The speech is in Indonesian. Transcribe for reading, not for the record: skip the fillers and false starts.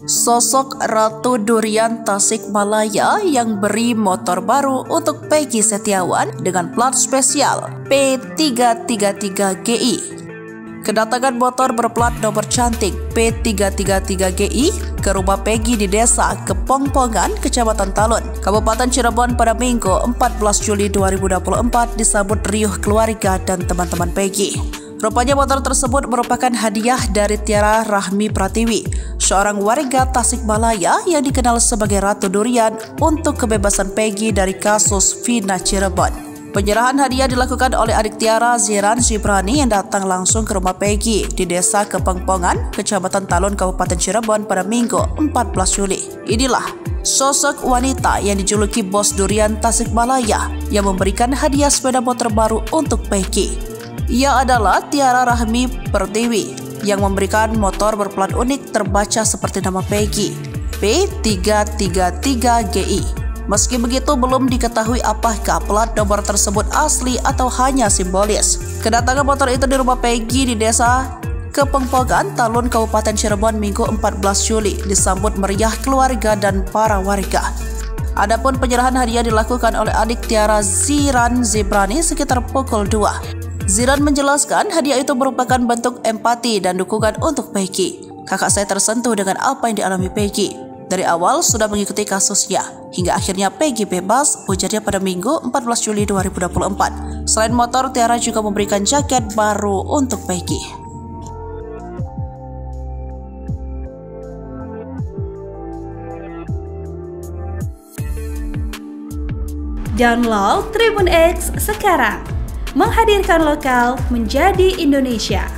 Sosok Ratu Durian Tasikmalaya yang beri motor baru untuk Peggy Setiawan dengan plat spesial P333GI. Kedatangan motor berplat nomor cantik P333GI ke rumah Peggy di Desa Kepongpongan, Kecamatan Talun, Kabupaten Cirebon pada Minggu 14 Juli 2024 disambut riuh keluarga dan teman-teman Peggy. Rupanya motor tersebut merupakan hadiah dari Tiara Rahmi Pratiwi, seorang warga Tasikmalaya yang dikenal sebagai Ratu Durian untuk kebebasan Peggy dari kasus Vina Cirebon. Penyerahan hadiah dilakukan oleh adik Tiara, Ziran Zibrani, yang datang langsung ke rumah Peggy di Desa Kepongpongan, Kecamatan Talun, Kabupaten Cirebon pada Minggu 14 Juli. Inilah sosok wanita yang dijuluki Bos Durian Tasikmalaya yang memberikan hadiah sepeda motor baru untuk Peggy. Ia adalah Tiara Rahmi Pertiwi yang memberikan motor berplat unik terbaca seperti nama Peggy, P333GI. Meski begitu, belum diketahui apakah plat nomor tersebut asli atau hanya simbolis. Kedatangan motor itu di rumah Peggy di Desa Kepongpongan, Talun, Kabupaten Cirebon Minggu 14 Juli disambut meriah keluarga dan para warga. Adapun penyerahan hadiah dilakukan oleh adik Tiara, Ziran Zibrani, sekitar pukul 2. Ziran menjelaskan hadiah itu merupakan bentuk empati dan dukungan untuk Peggy. Kakak saya tersentuh dengan apa yang dialami Peggy. Dari awal sudah mengikuti kasusnya, hingga akhirnya Peggy bebas, ujarnya pada Minggu 14 Juli 2024. Selain motor, Tiara juga memberikan jaket baru untuk Peggy. Download Tribun X sekarang, menghadirkan lokal menjadi Indonesia.